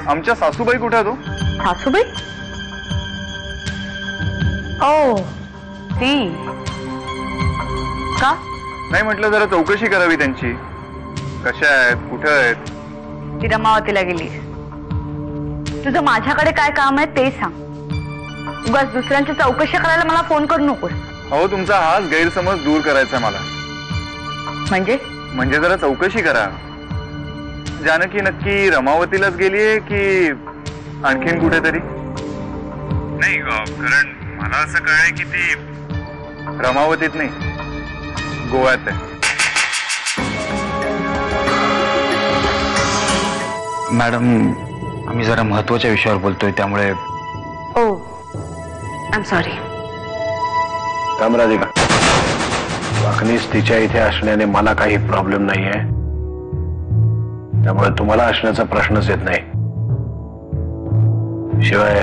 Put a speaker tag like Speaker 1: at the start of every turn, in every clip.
Speaker 1: आमच्या सासूबाई कुठे आहे तो?
Speaker 2: सासूबाई? ओ ती का?
Speaker 1: नाही म्हटलं जरा चौकशी करावी त्यांची, कशा आहेत, कुठे आहेत.
Speaker 2: ती रमावतीला गेली. तुझं माझ्याकडे काय काम आहे ते सांग. उगाच दुसऱ्यांची चौकशी करायला मला फोन करू नकोस.
Speaker 1: अहो तुमचा हाच गैरसमज दूर करायचा मला. म्हणजे जरा चौकशी करा. जानकी नक्की रमावतीलाच गेलीये की आणखीन कुठेतरी? नाही कारण मला असं कळलंय की ती रमावतीत नाही, गोव्यात आहे.
Speaker 3: मॅडम, आम्ही जरा महत्वाच्या विषयावर बोलतोय त्यामुळे.
Speaker 2: ओ आय एम सॉरी.
Speaker 4: काम राधिका, वाकनीस तिच्या इथे असण्याने मला काही प्रॉब्लेम नाहीये, त्यामुळे तुम्हाला असण्याचा प्रश्नच येत नाही. शिवाय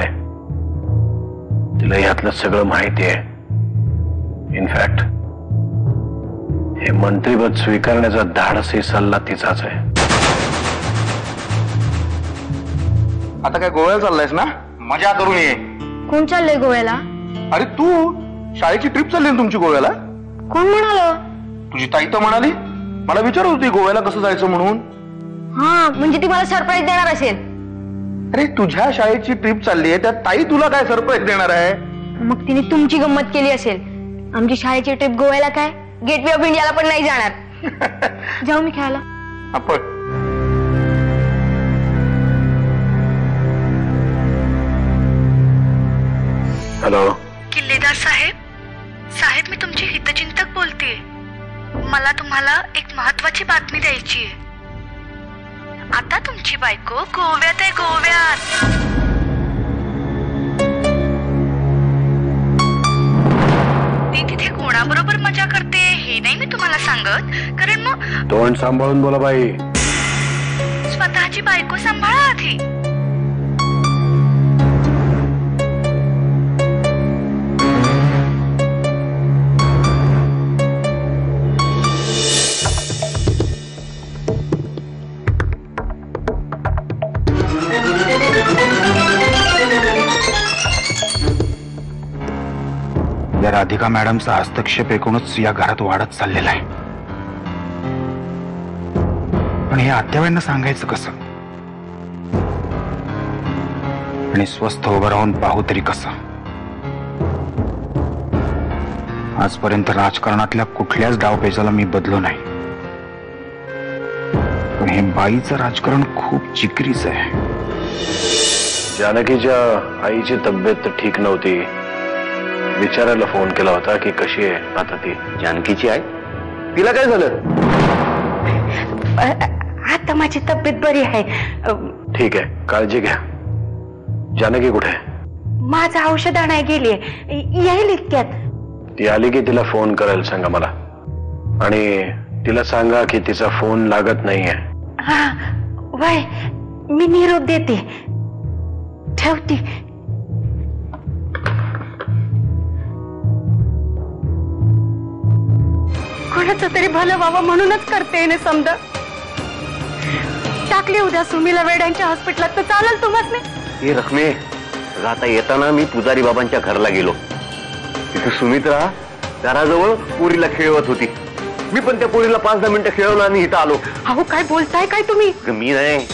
Speaker 4: तिला यातलं सगळं माहिती आहे. इनफॅक्ट हे मंत्रीपद स्वीकारण्याचा धाडसी सल्ला तिचाच आहे.
Speaker 3: आता काय गोव्याला चाललायस ना? मजा करून ये.
Speaker 2: कोण चाललंय गोव्याला?
Speaker 3: अरे तू, शाळेची ट्रिप चालली ना तुमची गोव्याला?
Speaker 2: कोण म्हणालो?
Speaker 3: तुझी ताई तर म्हणाली. मला विचारत होती गोव्याला कसं जायचं म्हणून.
Speaker 2: हा म्हणजे ती मला सरप्राईज देणार असेल.
Speaker 3: अरे तुझ्या शाळेची ट्रिप चालली आहे, त्यात ताई तुला काय सरप्राईज देणार आहे?
Speaker 2: मग तिने तुमची गंमत केली असेल. आमची शाळेची ट्रिप गोव्याला काय, गेटवे ऑफ इंडियाला पण नाही जाणार. जाऊ मी खेळायला.
Speaker 3: आपण
Speaker 4: हॅलो.
Speaker 5: किल्लेदार साहेब, साहेब मी तुमची हितचिंतक बोलते. मला तुम्हाला एक महत्वाची बातमी द्यायची आहे. आता तुमची बायको गोव्यात आहे, गोव्यात. ती तिथे कोणाबरोबर मजा करते हे नाही मी तुम्हाला सांगत, कारण मग
Speaker 4: तोंड सांभाळून बोला बाई.
Speaker 5: स्वतःची बायको सांभाळा आधी.
Speaker 3: या राधिका मॅडमचा हस्तक्षेप एकूणच या घरात वाढत चाललेला आहे. पण हे आत्याबाईंना सांगायचं कसं? आणि स्वस्थ उभं राहून पाहू तरी कसं? आजपर्यंत राजकारणातल्या कुठल्याच डावपेचाला मी बदलो नाही, पण हे बाईचं राजकारण खूप चिकरीच आहे.
Speaker 4: जानकीच्या आईची तब्येत ठीक नव्हती, विचारायला फोन केला होता की कशी आहे आता ती.
Speaker 3: जानकीची आई? तिला काय झालं?
Speaker 2: आता माझी तब्येत बरी आहे.
Speaker 4: ठीक आहे, काळजी घ्या. जानकी कुठे?
Speaker 2: माझं औषध आणाय गेलीये, येईल इतक्यात.
Speaker 4: ती आली की तिला फोन करायला सांगा मला, आणि तिला सांगा की तिचा फोन लागत नाहीये.
Speaker 2: हा वय, मी निरोप देते. ठेवते. कोणाचं तरी भलं व्हावं म्हणूनच करते ने समजा. टाकली उद्या सुमीला वेड्यांच्या हॉस्पिटलात तर चालेल तुम्हाला?
Speaker 6: हे रखमे, आता येताना मी पुजारी बाबांच्या घरला गेलो. तिथे सुमित्रा घराजवळ पोरीला खेळवत होती. मी पण त्या पोरीला 5-10 मिनिटं खेळवलं आणि इथं आलो.
Speaker 2: अहो काय बोलताय काय तुम्ही?
Speaker 6: मी नाही,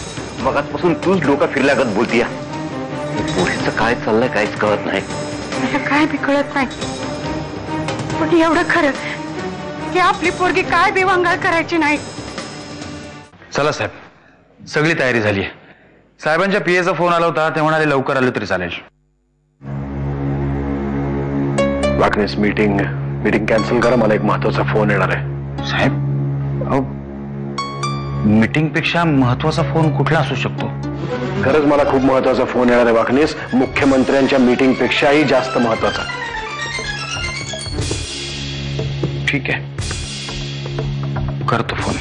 Speaker 6: मगाचपासून तूच डोका फिरल्यागत बोलतीया. पोरीचं काय चाललंय काहीच कळत नाही.
Speaker 2: मला काय बी कळत नाही, पण एवढं खरं की आपली पोरगी काय बेवांगाळ करायची नाही.
Speaker 3: चला साहेब, सगळी तयारी झाली. साहेबांच्या पीएचा फोन आला होता, ते म्हणाले लवकर आलं तरी चालेल.
Speaker 4: वाकनीस मीटिंग कॅन्सल करा, मला एक महत्वाचा फोन येणार आहे.
Speaker 3: साहेब, अहो मीटिंग पेक्षा महत्वाचा फोन कुठला असू शकतो?
Speaker 4: खरंच मला खूप महत्वाचा फोन येणार आहे वाकनीस, मुख्यमंत्र्यांच्या मीटिंग पेक्षाही जास्त महत्वाचा.
Speaker 3: ठीक आहे, करतो फोन.